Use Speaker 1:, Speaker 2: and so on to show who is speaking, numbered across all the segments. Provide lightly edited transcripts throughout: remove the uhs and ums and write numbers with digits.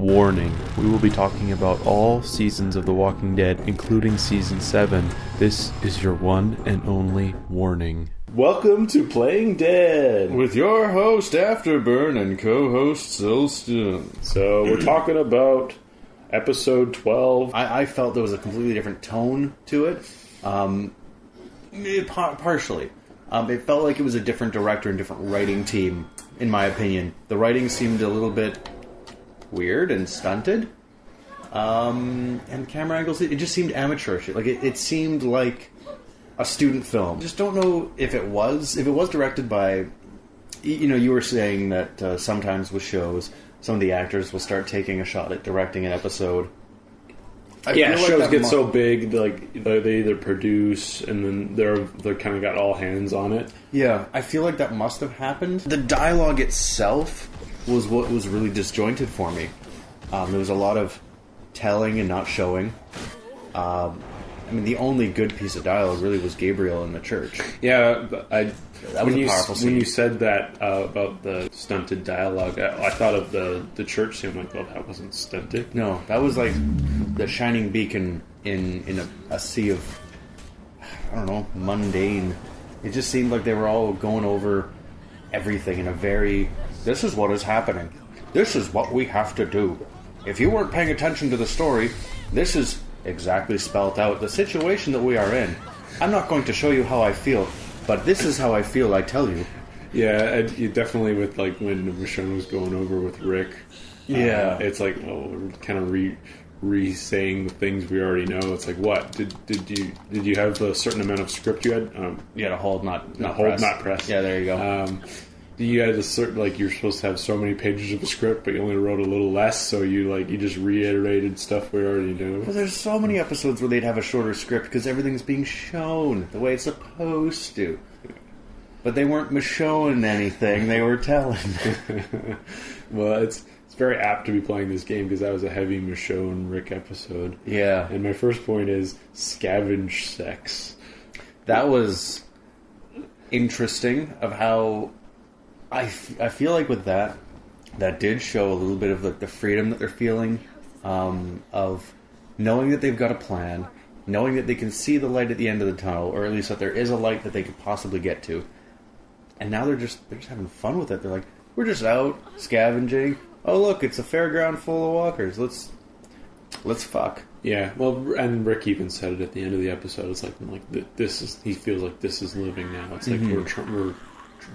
Speaker 1: Warning, we will be talking about all seasons of The Walking Dead, including Season 7. This is your one and only warning.
Speaker 2: Welcome to Playing Dead!
Speaker 3: With your host Afterburn and co-host Silston.
Speaker 2: So, we're talking about episode 12.
Speaker 3: I felt there was a completely different tone to it. Partially. It felt like it was a different director and different writing team, in my opinion. The writing seemed a little bit weird and stunted. And camera angles, it just seemed amateurish. Like it seemed like a student film. Just don't know if it was directed by, you were saying that sometimes with shows, some of the actors will start taking a shot at directing an episode.
Speaker 2: Shows get so big, like they either produce and then they're kind of got all hands on it.
Speaker 3: Yeah, I feel like that must have happened. The dialogue itself was what was really disjointed for me. There was a lot of telling and not showing. The only good piece of dialogue really was Gabriel in the church.
Speaker 2: Yeah,
Speaker 3: that was a powerful scene.
Speaker 2: When you said that about the stunted dialogue, I thought of the church scene. I'm like, well, that wasn't stunted.
Speaker 3: No, that was like the shining beacon in a sea of, I don't know, mundane. It just seemed like they were all going over everything in a very, this is what is happening. This is what we have to do. If you weren't paying attention to the story, this is exactly spelt out. The situation that we are in. I'm not going to show you how I feel, but this is how I feel, I tell you.
Speaker 2: Yeah, you definitely with like when Michonne was going over with Rick.
Speaker 3: Yeah.
Speaker 2: It's like, we're kind of re-saying the things we already know. It's like, what? Did you have a certain amount of script you had?
Speaker 3: You had a hold, not
Speaker 2: hold, not press.
Speaker 3: Yeah, there you go.
Speaker 2: You had a certain, like, you're supposed to have so many pages of a script, but you only wrote a little less, so you just reiterated stuff we already knew.
Speaker 3: Well, there's so many episodes where they'd have a shorter script because everything's being shown the way it's supposed to. But they weren't showing anything, they were telling.
Speaker 2: Well, it's very apt to be playing this game because that was a heavy Michonne Rick episode.
Speaker 3: Yeah.
Speaker 2: And my first point is scavenge sex.
Speaker 3: That was interesting of how I feel like with that did show a little bit of the freedom that they're feeling, of knowing that they've got a plan, knowing that they can see the light at the end of the tunnel, or at least that there is a light that they could possibly get to. And now they're just having fun with it. They're like, we're just out scavenging. Oh look, it's a fairground full of walkers. Let's fuck.
Speaker 2: Yeah, well, and Rick even said it at the end of the episode. It's like this is, he feels like this is living now. It's like we're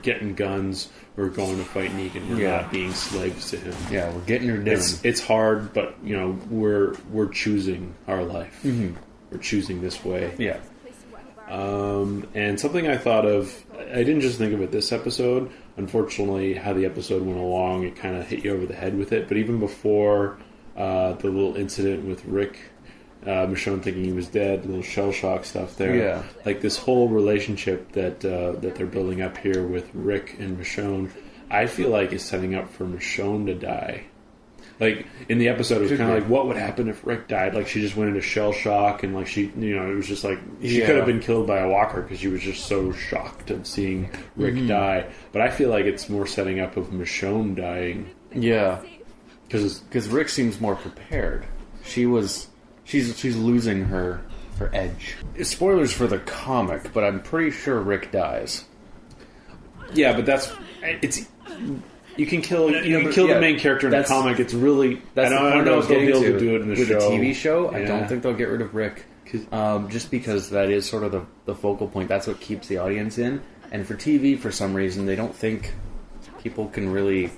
Speaker 2: getting guns, we're going to fight Negan, we're not being slaves to him.
Speaker 3: Yeah, we're getting her down.
Speaker 2: It's hard, but we're choosing our life. Mm-hmm. We're choosing this way.
Speaker 3: Yeah.
Speaker 2: And something I thought of, I didn't just think of it this episode. Unfortunately, how the episode went along, it kind of hit you over the head with it. But even before the little incident with Rick, Michonne thinking he was dead, little shell shock stuff there.
Speaker 3: Yeah.
Speaker 2: Like this whole relationship that they're building up here with Rick and Michonne, I feel like is setting up for Michonne to die. Like in the episode, it was kind of like, what would happen if Rick died? Like she just went into shell shock, and like she, it was just like she could have been killed by a walker because she was just so shocked of seeing Rick die. But I feel like it's more setting up of Michonne dying.
Speaker 3: Yeah, because Rick seems more prepared. She's losing her edge. Spoilers for the comic, but I'm pretty sure Rick dies.
Speaker 2: Yeah, but it's. You can kill the main character in the comic. It's really, I don't know if they'll be able to do it in the show.
Speaker 3: With the TV show, I don't think they'll get rid of Rick. Just because that is sort of the focal point. That's what keeps the audience in. And for TV, for some reason, they don't think people can really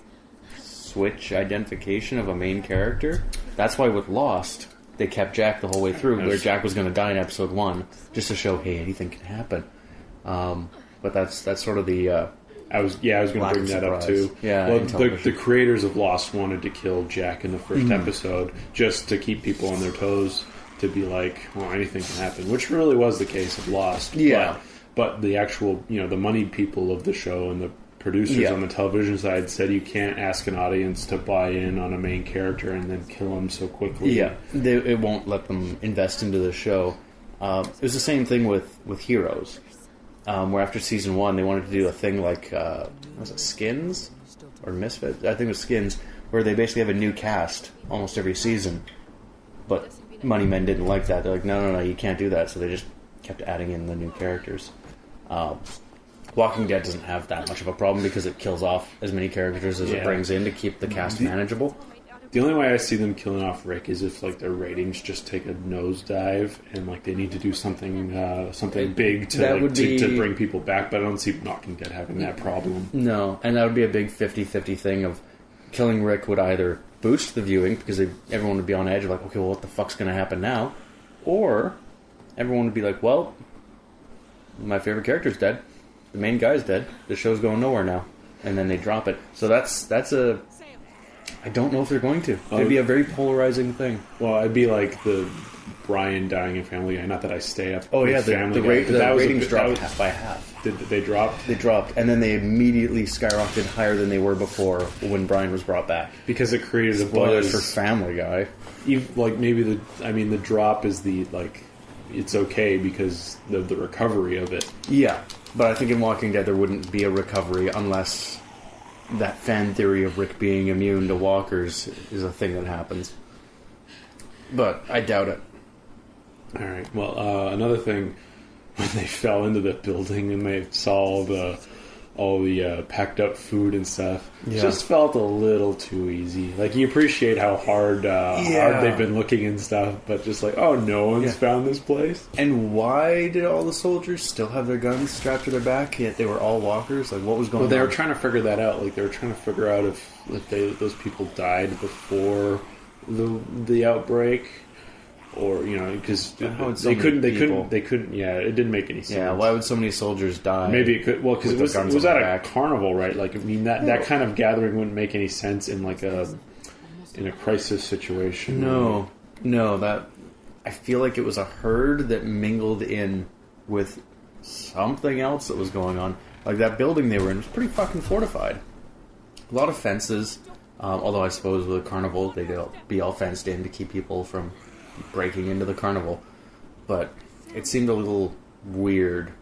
Speaker 3: switch identification of a main character. That's why with Lost, they kept Jack the whole way through, where Jack was going to die in episode 1, just to show, hey, anything can happen. But that's sort of the...
Speaker 2: I was going to bring that up too.
Speaker 3: Yeah,
Speaker 2: well, the creators of Lost wanted to kill Jack in the first episode just to keep people on their toes, to be like, well, anything can happen, which really was the case of Lost.
Speaker 3: Yeah,
Speaker 2: but the actual, the moneyed people of the show and the producers on the television side said you can't ask an audience to buy in on a main character and then kill him so quickly.
Speaker 3: Yeah, it won't let them invest into the show. It was the same thing with Heroes. Where after season 1 they wanted to do a thing like was it Skins or Misfits? I think it was Skins, where they basically have a new cast almost every season. But Money Men didn't like that. They're like, no, you can't do that. So they just kept adding in the new characters. Walking Dead doesn't have that much of a problem because it kills off as many characters as it brings in to keep the cast manageable.
Speaker 2: The only way I see them killing off Rick is if like their ratings just take a nosedive and like they need to do something big to bring people back. But I don't see Walking Dead having that problem.
Speaker 3: No, and that would be a big 50-50 thing of killing Rick would either boost the viewing because everyone would be on edge of like, okay, well, what the fuck's going to happen now? Or everyone would be like, well, my favorite character's dead. The main guy's dead. The show's going nowhere now. And then they drop it. So that's a... I don't know if they're going to. It'd be a very polarizing thing.
Speaker 2: Well, I'd be like the Brian dying in Family Guy. Not that I stay up.
Speaker 3: Oh yeah,
Speaker 2: Family
Speaker 3: the ratings dropped by half.
Speaker 2: Did they dropped?
Speaker 3: They dropped, and then they immediately skyrocketed higher than they were before when Brian was brought back.
Speaker 2: Because it created a
Speaker 3: Spoilers
Speaker 2: buzz
Speaker 3: for Family Guy.
Speaker 2: Like maybe the drop is the like it's okay because of the recovery of it.
Speaker 3: Yeah, but I think in Walking Dead there wouldn't be a recovery unless that fan theory of Rick being immune to walkers is a thing that happens. But I doubt it.
Speaker 2: All right. Well, another thing, when they fell into the building and they saw all the packed up food and stuff, it just felt a little too easy. Like you appreciate how hard they've been looking and stuff, but just like, oh, no one's found this place.
Speaker 3: And why did all the soldiers still have their guns strapped to their back? Yet they were all walkers. Like, what was going on?
Speaker 2: Well, they were trying to figure that out. Like they were trying to figure out if those people died before the outbreak. Or because they couldn't. Yeah, it didn't make any sense.
Speaker 3: Yeah, why would so many soldiers die?
Speaker 2: Maybe it could. Well, because it was at a carnival, right? Like, I mean, that kind of gathering wouldn't make any sense in like a crisis situation.
Speaker 3: No, that I feel like it was a herd that mingled in with something else that was going on. Like that building they were in was pretty fucking fortified. A lot of fences. Although I suppose with a carnival they'd be all fenced in to keep people from breaking into the carnival, but it seemed a little weird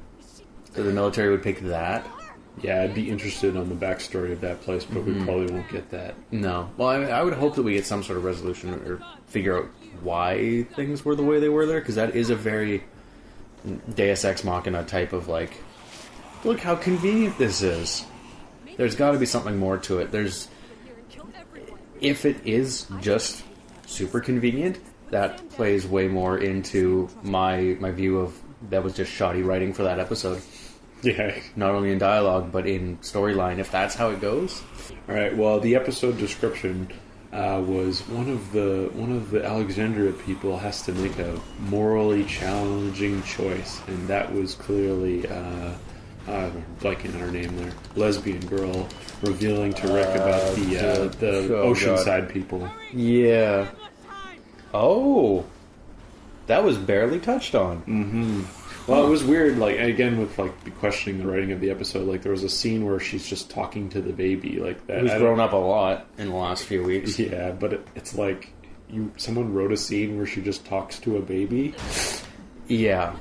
Speaker 3: that the military would pick that.
Speaker 2: Yeah, I'd be interested on the backstory of that place, but we probably won't get that.
Speaker 3: No. Well, I would hope that we get some sort of resolution or figure out why things were the way they were there, because that is a very Deus Ex Machina type of like, look how convenient this is. There's got to be something more to it. If it is just super convenient, that plays way more into my view of that was just shoddy writing for that episode.
Speaker 2: Yeah.
Speaker 3: Not only in dialogue, but in storyline, if that's how it goes.
Speaker 2: Alright, well, the episode description was one of the Alexandria people has to make a morally challenging choice, and that was clearly blanking on her name there, lesbian girl revealing to Rick about the Oceanside people.
Speaker 3: Yeah. Oh, that was barely touched on.
Speaker 2: Mm-hmm. Well, it was weird. Like again, with like questioning the writing of the episode, like there was a scene where she's just talking to the baby, like that.
Speaker 3: Who's grown up a lot in the last few weeks.
Speaker 2: Yeah, but it's like someone wrote a scene where she just talks to a baby.
Speaker 3: Yeah.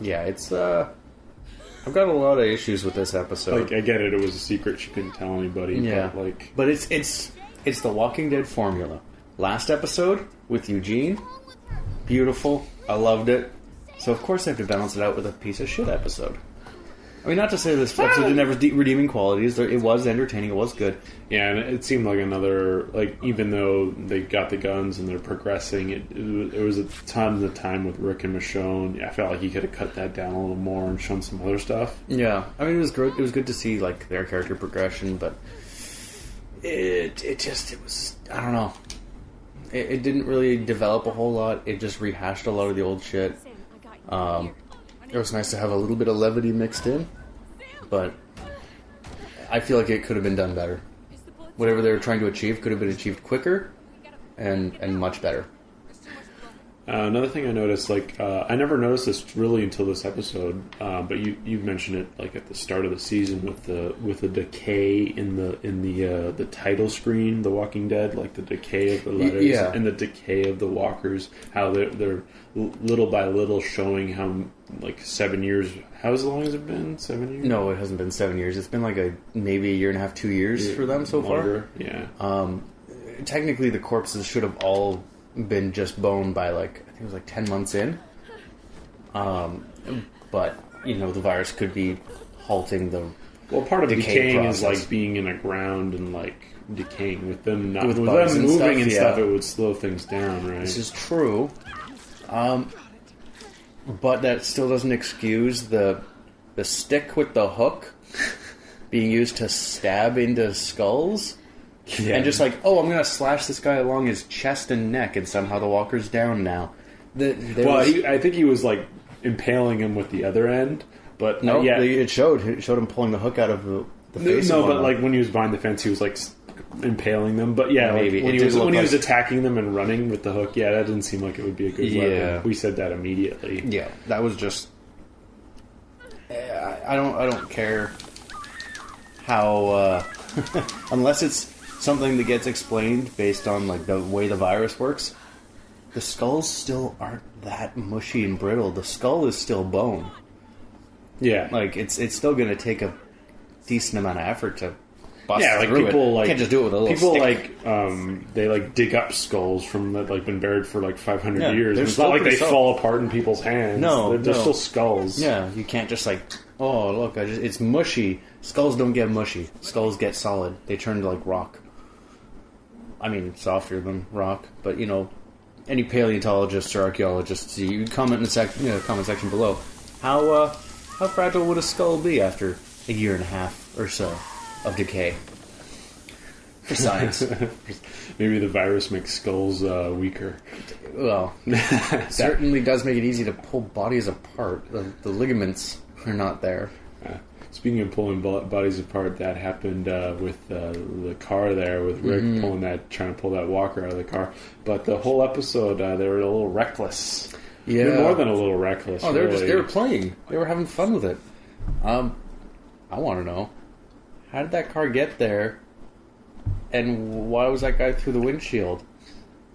Speaker 3: It's I've got a lot of issues with this episode.
Speaker 2: Like I get it; it was a secret; she couldn't tell anybody.
Speaker 3: Yeah, but it's the Walking Dead formula. Last episode with Eugene, beautiful. I loved it. So of course I have to balance it out with a piece of shit episode. I mean, not to say this episode didn't have redeeming qualities. It was entertaining. It was good.
Speaker 2: Yeah, and it seemed like another, like, even though they got the guns and they're progressing, it was a ton of time with Rick and Michonne. I felt like he could have cut that down a little more and shown some other stuff.
Speaker 3: Yeah, I mean, it was good. It was good to see like their character progression, but it was, I don't know. It didn't really develop a whole lot. It just rehashed a lot of the old shit. It was nice to have a little bit of levity mixed in, but I feel like it could have been done better. Whatever they were trying to achieve could have been achieved quicker and much better.
Speaker 2: Another thing I noticed, I never noticed this really until this episode, but you mentioned it like at the start of the season with the decay in the title screen, The Walking Dead, like the decay of the letters and the decay of the walkers, how they're little by little showing how like 7 years. How long has it been? 7 years?
Speaker 3: No, it hasn't been 7 years. It's been like maybe a year and a half, 2 years for them so
Speaker 2: longer,
Speaker 3: far.
Speaker 2: Yeah.
Speaker 3: Technically, the corpses should have all been just boned by I think it was 10 months in. But the virus could be halting the
Speaker 2: part of decaying
Speaker 3: process.
Speaker 2: is like being in the ground and like decaying with them not
Speaker 3: With
Speaker 2: with
Speaker 3: bugs
Speaker 2: them
Speaker 3: and
Speaker 2: moving and
Speaker 3: stuff,
Speaker 2: stuff. It would slow things down, right?
Speaker 3: This is true. But that still doesn't excuse the stick with the hook being used to stab into skulls.
Speaker 2: Yeah.
Speaker 3: And just I'm going to slash this guy along his chest and neck, and somehow the walker's down now.
Speaker 2: I think he was like impaling him with the other end, but
Speaker 3: no,
Speaker 2: yeah,
Speaker 3: it showed him pulling the hook out of the face.
Speaker 2: No,
Speaker 3: of
Speaker 2: but
Speaker 3: one.
Speaker 2: like when he was behind the fence, he was like impaling them. But yeah,
Speaker 3: Maybe.
Speaker 2: when
Speaker 3: It
Speaker 2: he
Speaker 3: did
Speaker 2: was
Speaker 3: look like-
Speaker 2: attacking them and running with the hook, yeah, that didn't seem like it would be a good weapon. We said that immediately.
Speaker 3: Yeah, that was just. I don't care how unless it's something that gets explained based on like the way the virus works. The skulls still aren't that mushy and brittle. The skull is still bone.
Speaker 2: Yeah,
Speaker 3: Like it's still going to take a decent amount of effort to bust
Speaker 2: like
Speaker 3: through
Speaker 2: people
Speaker 3: it.
Speaker 2: like
Speaker 3: You can't just do it with a little
Speaker 2: people
Speaker 3: stick.
Speaker 2: they like dig up skulls from that like been buried for like 500
Speaker 3: Yeah,
Speaker 2: years.
Speaker 3: they're
Speaker 2: It's
Speaker 3: still
Speaker 2: not like they
Speaker 3: pretty solid.
Speaker 2: fall apart in people's hands.
Speaker 3: No,
Speaker 2: they're
Speaker 3: no.
Speaker 2: still skulls.
Speaker 3: Yeah, you can't just oh look, it's mushy. Skulls don't get mushy. Skulls get solid. They turn to like rock. I mean, softer than rock, but any paleontologists or archaeologists, you comment in the comment section below. How fragile would a skull be after a year and a half or so of decay? For science.
Speaker 2: Maybe the virus makes skulls weaker.
Speaker 3: Well, certainly does make it easy to pull bodies apart. The ligaments are not there.
Speaker 2: Speaking of pulling bodies apart, that happened with the car there, with Rick trying to pull that walker out of the car. But the whole episode, they were a little reckless.
Speaker 3: Yeah,
Speaker 2: More than a little reckless.
Speaker 3: Oh, they
Speaker 2: really.
Speaker 3: were playing. They were having fun with it. I want to know, how did that car get there, and why was that guy through the windshield?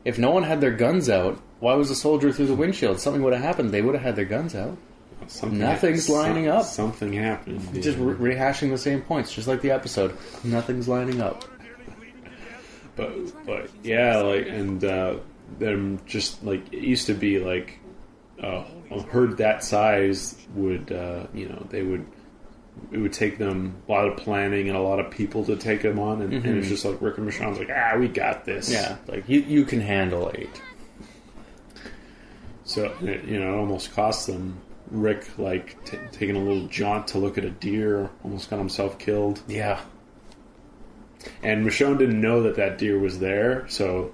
Speaker 3: If no one had their guns out, why was the soldier through the windshield? Something would have happened. They would have had their guns out. Nothing's lining up.
Speaker 2: Something happened.
Speaker 3: Just rehashing the same points, just like the episode. Nothing's lining up.
Speaker 2: But yeah, them just like it used to be like a herd that size would it would take them a lot of planning and a lot of people to take them on, and it's just like Rick and Michonne's like, we got this.
Speaker 3: Yeah, like you can handle 8.
Speaker 2: So it almost cost them. Rick taking a little jaunt to look at a deer, almost got himself killed.
Speaker 3: Yeah.
Speaker 2: And Michonne didn't know that deer was there, so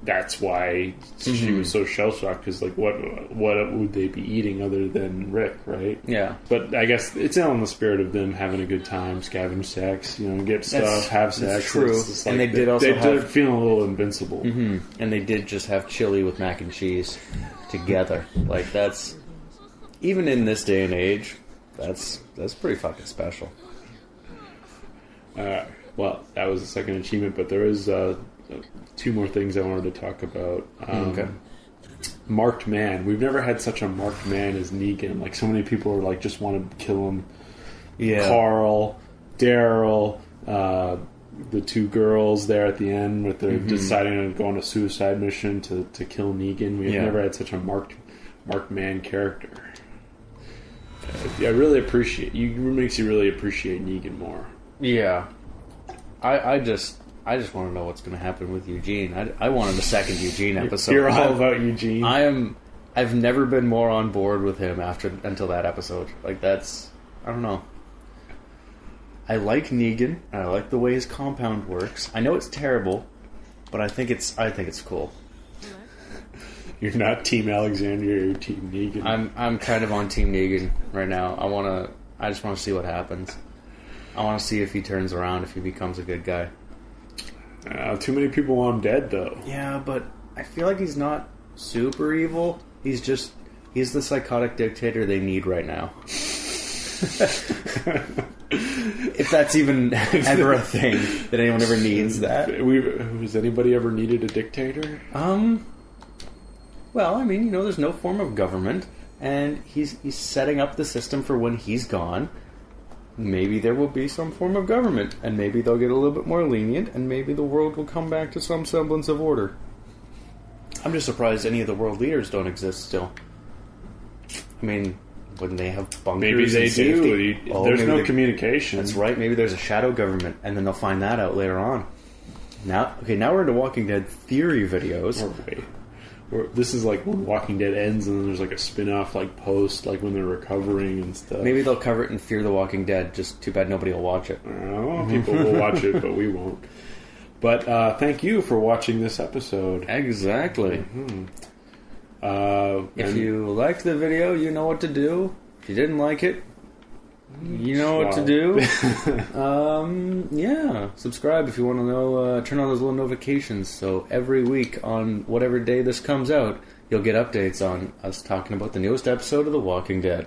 Speaker 2: that's why she was so shell shocked. Because what would they be eating other than Rick, right?
Speaker 3: Yeah.
Speaker 2: But I guess it's all in the spirit of them having a good time, scavenge sex, get stuff, have sex.
Speaker 3: That's true.
Speaker 2: It's
Speaker 3: And they did also
Speaker 2: they're feeling a little invincible.
Speaker 3: Mm-hmm. And they did just have chili with mac and cheese together. That's even in this day and age, that's pretty fucking special.
Speaker 2: Well, that was the second achievement, but there is 2 more things I wanted to talk about.
Speaker 3: Okay.
Speaker 2: Marked man. We've never had such a marked man as Negan. So many people are just want to kill him.
Speaker 3: Yeah.
Speaker 2: Carl, Daryl, the 2 girls there at the end, with they're deciding to go on a suicide mission to kill Negan. We've never had such a marked man character. I really appreciate. It makes you really appreciate Negan more.
Speaker 3: Yeah. I just want to know what's going to happen with Eugene. I wanted the second Eugene episode.
Speaker 2: You're all about Eugene.
Speaker 3: I've never been more on board with him until that episode. I don't know. I like Negan, and I like the way his compound works. I know it's terrible, but I think it's cool.
Speaker 2: You're not Team Alexander, you're Team Negan.
Speaker 3: I'm kind of on Team Negan right now. I just want to see what happens. I want to see if he turns around, if he becomes a good guy.
Speaker 2: Too many people want him dead, though.
Speaker 3: Yeah, but I feel like he's not super evil. He's the psychotic dictator they need right now. If that's even ever a thing that anyone ever needs that.
Speaker 2: Has anybody ever needed a dictator?
Speaker 3: Well, I mean, you know, there's no form of government, and he's setting up the system for when he's gone. Maybe there will be some form of government, and maybe they'll get a little bit more lenient, and maybe the world will come back to some semblance of order. I'm just surprised any of the world leaders don't exist still. I mean, wouldn't they have bunkers?
Speaker 2: Maybe they do. There's no communication.
Speaker 3: That's right. Maybe there's a shadow government, and then they'll find that out later on. Now we're into Walking Dead theory videos.
Speaker 2: This is like when Walking Dead ends, and then there's like a spin-off like post, like when they're recovering and stuff.
Speaker 3: Maybe they'll cover it in Fear the Walking Dead. Just too bad nobody will watch it.
Speaker 2: People will watch it, but we won't. But thank you for watching this episode.
Speaker 3: Exactly. If you liked the video, you know what to do. If you didn't like it, you know what to do. Yeah. Subscribe if you want to know. Turn on those little notifications so every week on whatever day this comes out, you'll get updates on us talking about the newest episode of The Walking Dead.